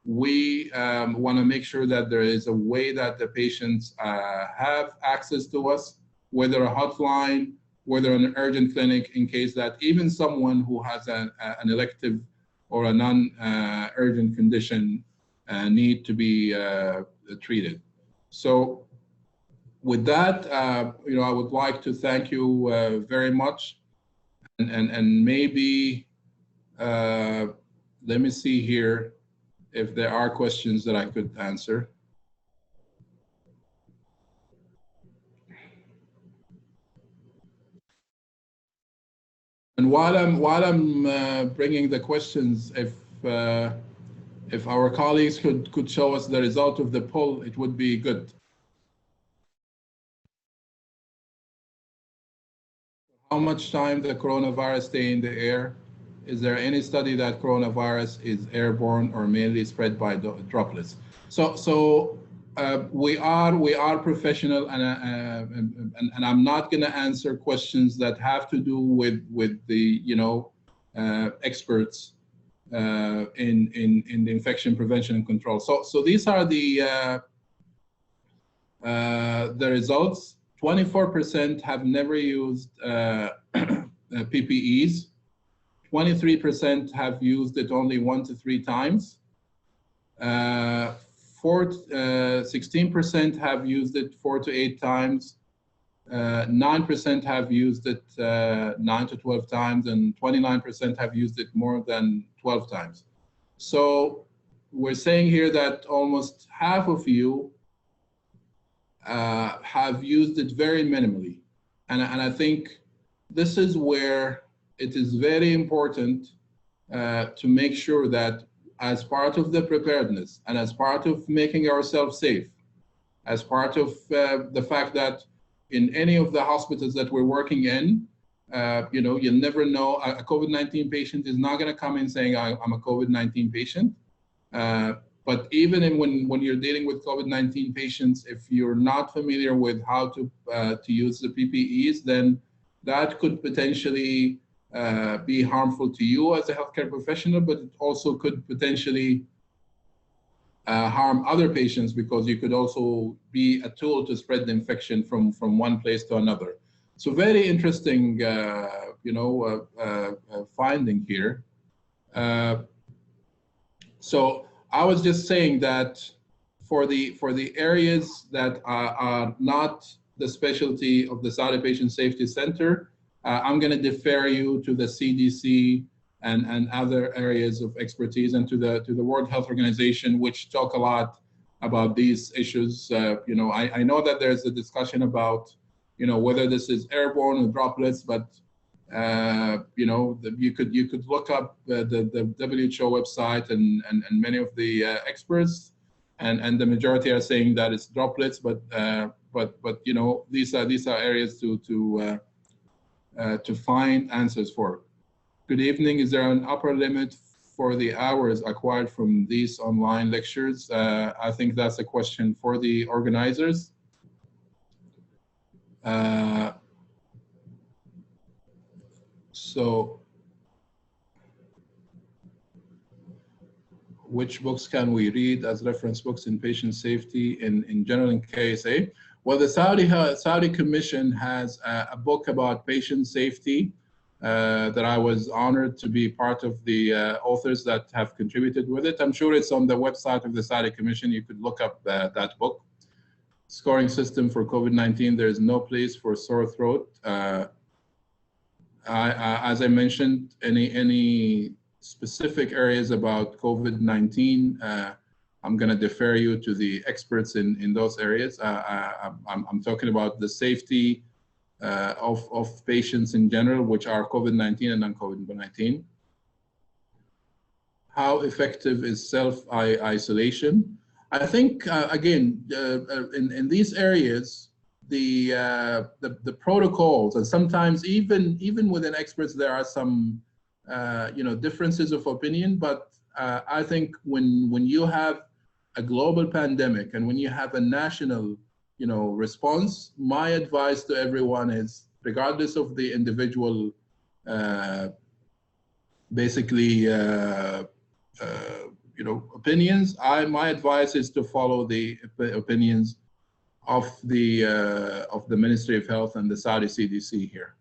we want to make sure that there is a way that the patients have access to us, whether a hotline, whether an urgent clinic, in case that even someone who has an elective or a non-urgent condition need to be treated. So with that, I would like to thank you very much. And maybe, let me see here if there are questions that I could answer. And while I'm bringing the questions, if our colleagues could show us the result of the poll, it would be good. How much time the coronavirus stay in the air? Is there any study that coronavirus is airborne or mainly spread by droplets? So we are professional, and I'm not going to answer questions that have to do with the experts in the infection prevention and control. So these are the results. 24% have never used PPEs. 23% have used it only 1 to 3 times. 16% have used it 4 to 8 times. 9% have used it 9 to 12 times, and 29% have used it more than 12 times. So we're saying here that almost half of you have used it very minimally. And I think this is where it is very important to make sure that as part of the preparedness and as part of making ourselves safe, as part of the fact that in any of the hospitals that we're working in, you never know, a COVID-19 patient is not going to come in saying, I'm a COVID-19 patient. But even when you're dealing with COVID-19 patients, if you're not familiar with how to use the PPEs, then that could potentially be harmful to you as a healthcare professional, but it also could potentially harm other patients, because you could also be a tool to spread the infection from one place to another. So very interesting, finding here. So I was just saying that for the areas that are not the specialty of the Saudi Patient Safety Center, I'm going to defer you to the CDC and other areas of expertise, and to the World Health Organization, which talk a lot about these issues. I know that there's a discussion about whether this is airborne or droplets, but you could look up the WHO website and many of the experts, and the majority are saying that it's droplets, but these are areas to find answers for. Good evening. Is there an upper limit for the hours acquired from these online lectures? I think that's a question for the organizers. So, which books can we read as reference books in patient safety in general in KSA? Well, the Saudi Commission has a book about patient safety that I was honored to be part of the authors that have contributed with it. I'm sure it's on the website of the Saudi Commission. You could look up that book. Scoring system for COVID-19, there is no place for sore throat. As I mentioned, any specific areas about COVID-19, I'm going to defer you to the experts in those areas. I'm talking about the safety of patients in general, which are COVID-19 and non-COVID-19. How effective is self-isolation? I think, again, in these areas, the protocols, and sometimes even within experts, there are some differences of opinion. But I think when you have a global pandemic and when you have a national response, my advice to everyone is, regardless of the individual opinions, my advice is to follow the opinions of the Ministry of Health and the Saudi CDC here.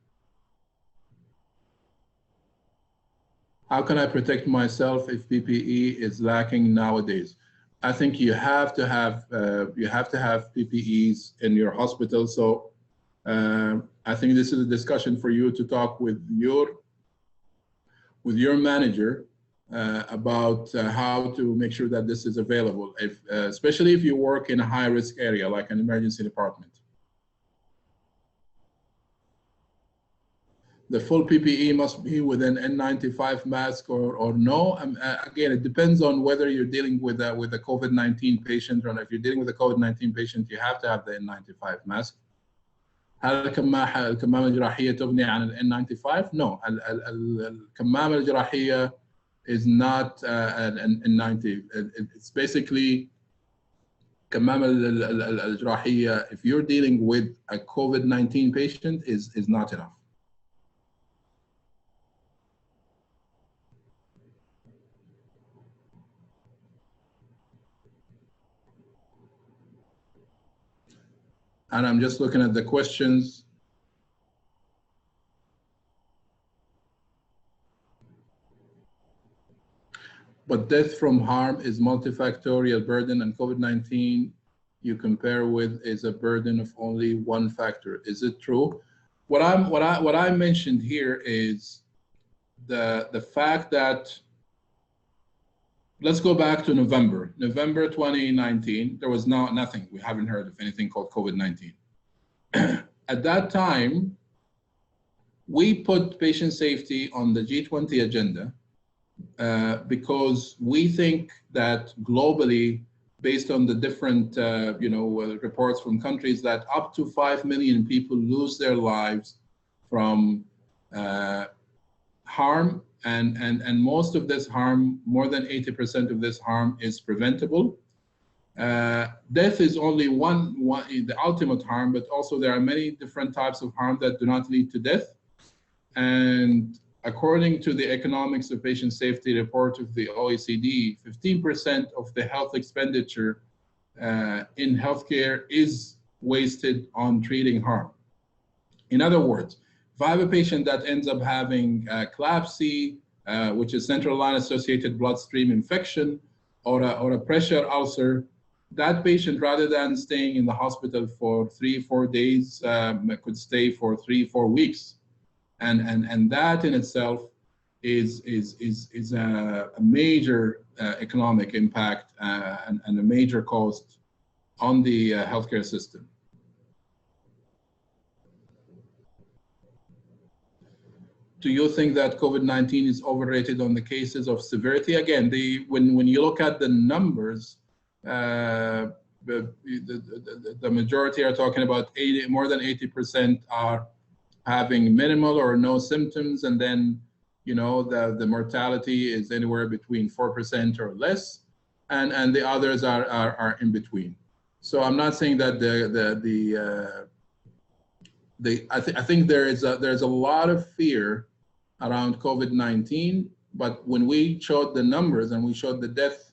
How can I protect myself if PPE is lacking nowadays? I think you have to have PPEs in your hospital. So I think this is a discussion for you to talk with your manager about how to make sure that this is available, especially if you work in a high-risk area like an emergency department. the full PPE must be with an N95 mask or no. Again, it depends on whether you're dealing with a COVID-19 patient, or if you're dealing with a COVID-19 patient, you have to have the N95 mask. هل الكمامة الجراحية تغني عن ال N95? No, الكمامة الجراحية is not an N90. It's basically الكمامة الجراحية, if you're dealing with a COVID-19 patient, is not enough. And I'm just looking at the questions. But death from harm is multifactorial burden, and COVID-19 you compare with is a burden of only one factor. Is it true? What I mentioned here is the fact that, let's go back to November 2019. There was nothing. We haven't heard of anything called COVID-19. At that time, we put patient safety on the G20 agenda because we think that globally, based on the different reports from countries, that up to 5 million people lose their lives from harm, and most of this harm, more than 80% of this harm, is preventable. Death is only one, the ultimate harm, but also there are many different types of harm that do not lead to death. And according to the Economics of Patient Safety report of the OECD, 15% of the health expenditure in healthcare is wasted on treating harm. In other words, if I have a patient that ends up having CLABSI, which is central line associated bloodstream infection, or a pressure ulcer, that patient, rather than staying in the hospital for 3-4 days, could stay for 3-4 weeks. And that in itself is a major economic impact and a major cost on the healthcare system. Do you think that COVID-19 is overrated on the cases of severity? Again, when you look at the numbers, the majority are talking about more than 80% are having minimal or no symptoms, and then the mortality is anywhere between 4% or less, and the others are in between. So I'm not saying that I think there's a lot of fear around COVID-19, but when we showed the numbers and we showed the death,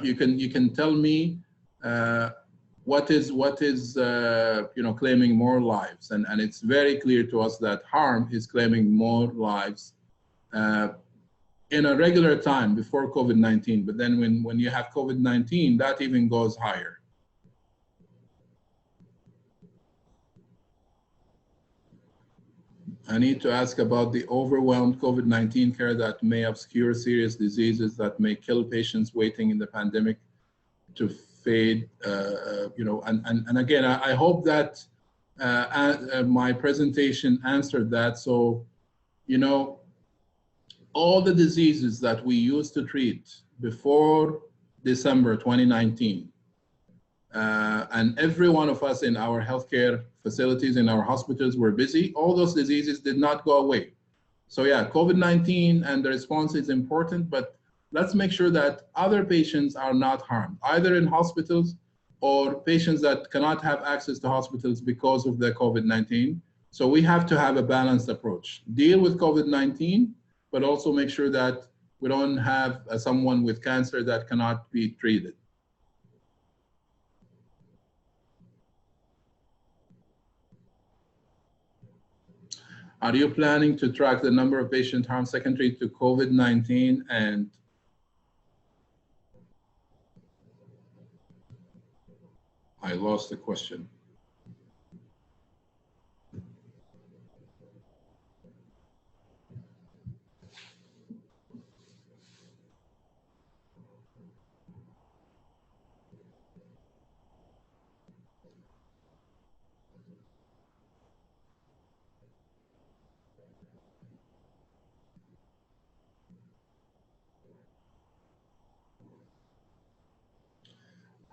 you can tell me what is claiming more lives, and it's very clear to us that harm is claiming more lives in a regular time before COVID-19, but then when you have COVID-19, that even goes higher. I need to ask about the overwhelmed COVID-19 care that may obscure serious diseases that may kill patients waiting in the pandemic to fade. And again, I hope that my presentation answered that. So, all the diseases that we used to treat before December 2019, and every one of us in our healthcare facilities, in our hospitals, were busy. All those diseases did not go away. So yeah, COVID-19 and the response is important, but let's make sure that other patients are not harmed, either in hospitals or patients that cannot have access to hospitals because of the COVID-19. So we have to have a balanced approach. Deal with COVID-19, but also make sure that we don't have someone with cancer that cannot be treated. Are you planning to track the number of patients harmed secondary to COVID-19? And I lost the question.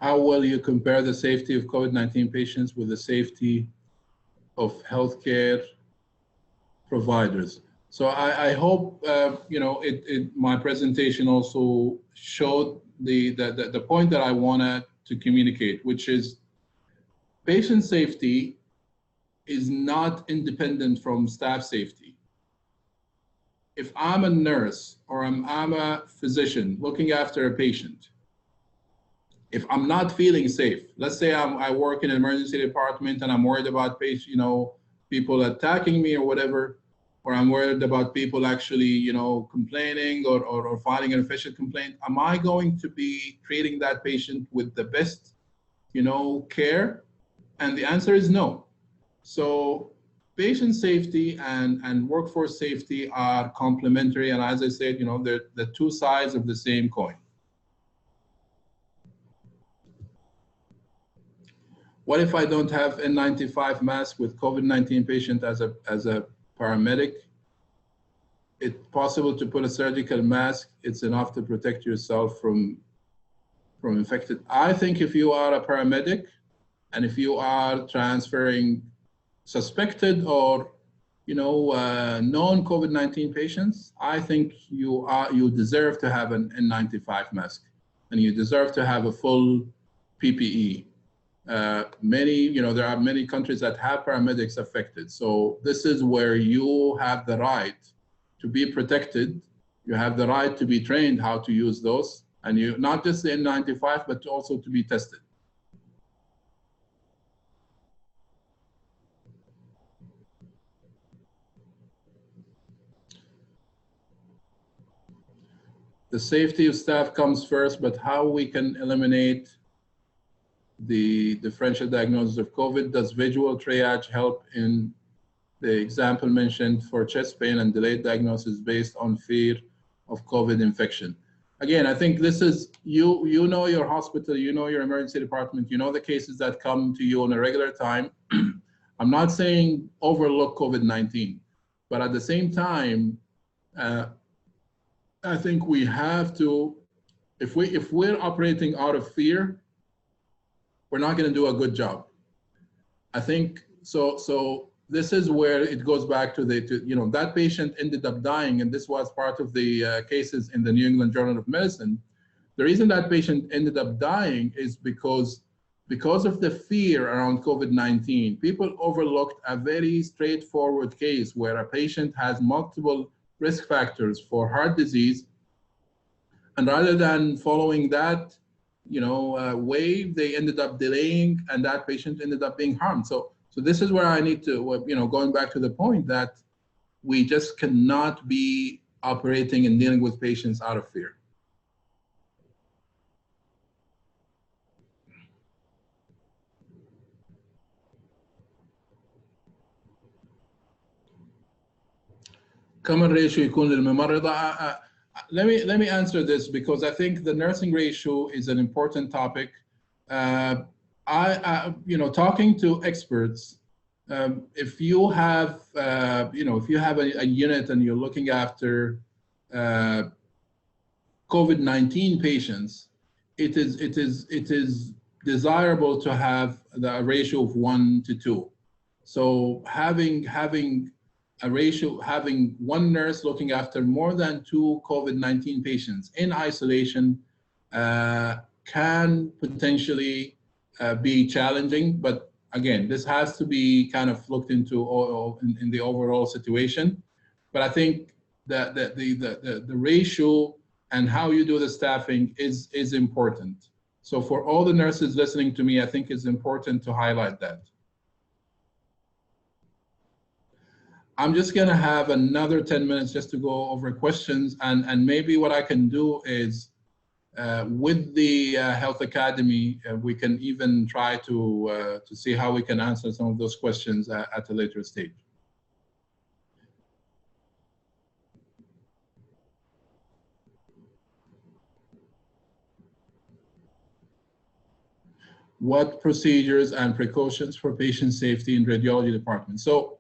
how will you compare the safety of COVID-19 patients with the safety of healthcare providers? So I hope my presentation also showed the point that I wanted to communicate, which is patient safety is not independent from staff safety. If I'm a nurse or I'm a physician looking after a patient, if I'm not feeling safe, let's say I work in an emergency department and I'm worried about people attacking me or whatever, or I'm worried about people actually, complaining or filing an official complaint, am I going to be treating that patient with the best, care? And the answer is no. So patient safety and workforce safety are complementary. And as I said, they're the two sides of the same coin. What if I don't have N95 mask with COVID-19 patient as a paramedic? It's possible to put a surgical mask. It's enough to protect yourself from infected. I think if you are a paramedic and if you are transferring suspected or known COVID-19 patients, I think you deserve to have an N95 mask and you deserve to have a full PPE. There are many countries that have paramedics affected. So this is where you have the right to be protected. You have the right to be trained how to use those, and you not just the N95, but also to be tested. The safety of staff comes first, but how we can eliminate the differential diagnosis of COVID? Does visual triage help in the example mentioned for chest pain and delayed diagnosis based on fear of COVID infection? Again, I think this is, you know your hospital, you know your emergency department, you know the cases that come to you on a regular time. I'm not saying overlook COVID-19, but at the same time, I think we have to, if we're operating out of fear, we're not going to do a good job. I think so this is where it goes back to that patient ended up dying, and this was part of the cases in the New England Journal of Medicine. The reason that patient ended up dying is because of the fear around COVID-19. People overlooked a very straightforward case where a patient has multiple risk factors for heart disease, and rather than following that wave, they ended up delaying, and that patient ended up being harmed. So this is where I need to, going back to the point that we just cannot be operating and dealing with patients out of fear. Common ratio يكون للممرضة. Let me answer this because I think the nursing ratio is an important topic. Talking to experts, if you have a unit and you're looking after COVID-19 patients, it is desirable to have the ratio of 1 to 2. So having a ratio, having one nurse looking after more than 2 COVID-19 patients in isolation can potentially be challenging. But again, this has to be kind of looked into in the overall situation. But I think that the ratio and how you do the staffing is important. So for all the nurses listening to me, I think it's important to highlight that. I'm just going to have another 10 minutes just to go over questions, and maybe what I can do is with the Health Academy, we can even try to see how we can answer some of those questions at a later stage. What procedures and precautions for patient safety in radiology department? So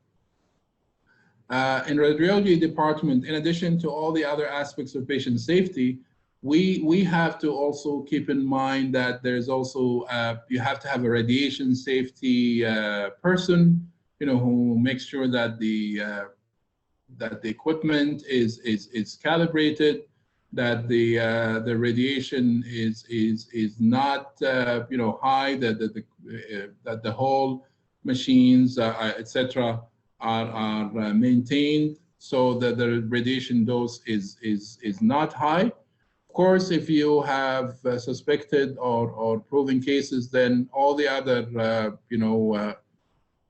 in radiology department, in addition to all the other aspects of patient safety, we have to also keep in mind that there's also you have to have a radiation safety person, who makes sure that the equipment is calibrated, that the radiation is not high, that the whole machines etc. are maintained so that the radiation dose is not high. Of course, if you have suspected or proven cases, then all the other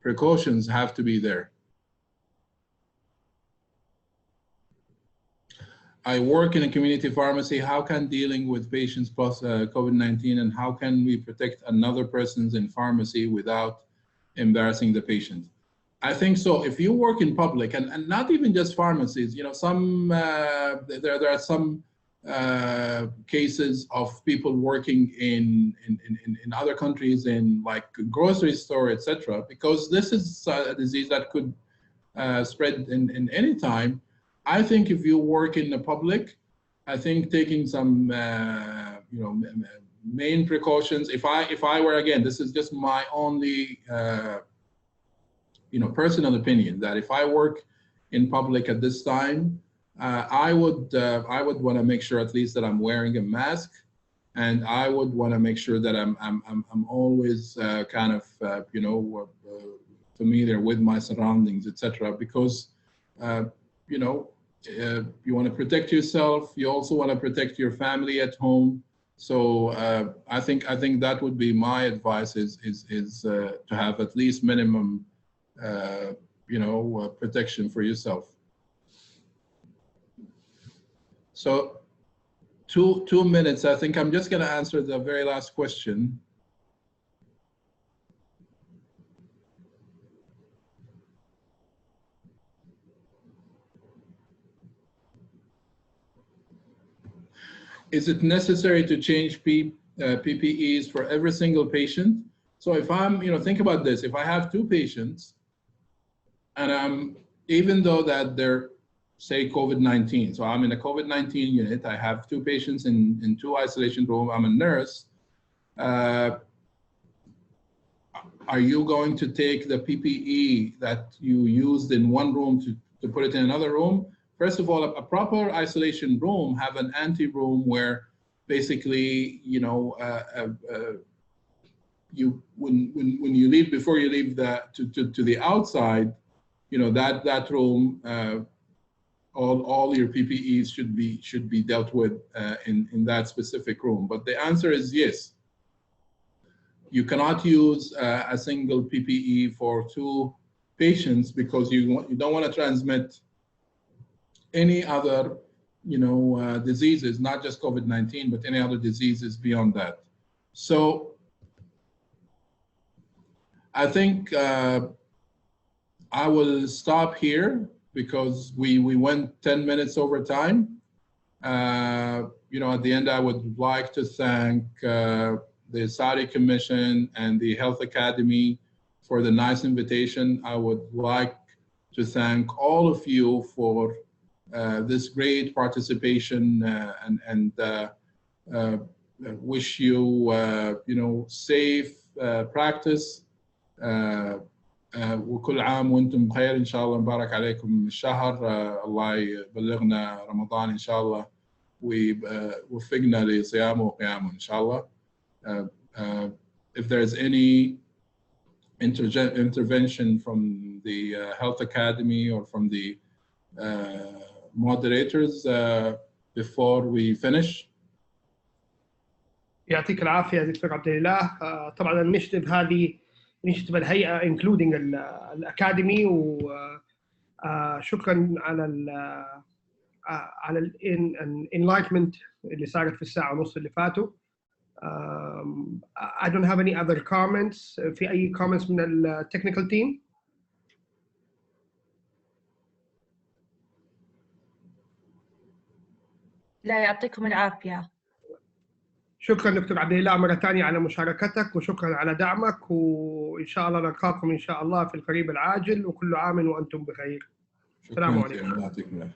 precautions have to be there. I work in a community pharmacy. How can dealing with patients plus COVID-19, and how can we protect another person's in pharmacy without embarrassing the patient? I think so. If you work in public, and not even just pharmacies, some there are some cases of people working in other countries, in like grocery store, etc. Because this is a disease that could spread in any time. I think if you work in the public, I think taking some main precautions. If I were, again, this is just my only personal opinion, that if I work in public at this time, I would want to make sure at least that I'm wearing a mask, and I would want to make sure that I'm always kind of familiar with my surroundings, etc. Because you want to protect yourself. You also want to protect your family at home. So I think that would be my advice: is to have at least minimum protection for yourself. So 2 minutes. I think I'm just going to answer the very last question. Is it necessary to change PPEs for every single patient? So if I'm, think about this. If I have 2 patients, and even though that they're, say, COVID-19, so I'm in a COVID-19 unit, I have 2 patients in 2 isolation rooms, I'm a nurse, are you going to take the PPE that you used in one room to put it in another room? First of all, a proper isolation room have an ante-room where basically, when you leave, before you leave to the outside, that room, all your PPEs should be dealt with in that specific room. But the answer is yes. You cannot use a single PPE for 2 patients, because you don't want to transmit any other diseases, not just COVID-19, but any other diseases beyond that. So I think I will stop here, because we went 10 minutes over time. At the end, I would like to thank the Saudi Commission and the Health Academy for the nice invitation. I would like to thank all of you for this great participation, and wish you safe practice. وكل عام وانتم بخير ان شاء الله. مبارك عليكم الشهر. الله يبلغنا رمضان ان شاء الله، ووفقنا لصيامه وقيامه ان شاء الله. If there's any intervention from the Health Academy or from the moderators before we finish. يعطيك العافية دكتور عبد الإله. طبعا الانشيتيف هذه انشيتيف الهيئة including الأكاديمي، وشكرا على الانلايتمنت اللي صارت في الساعة ونص اللي فاتوا. I don't have any other comments. في أي comments من التكنيكال تيم؟ لا، يعطيكم العافية. شكرا دكتور عبد الإله مرة ثانية على مشاركتك، وشكرا على دعمك، وإن شاء الله نلقاكم إن شاء الله في القريب العاجل، وكل عام وأنتم بخير. السلام عليكم.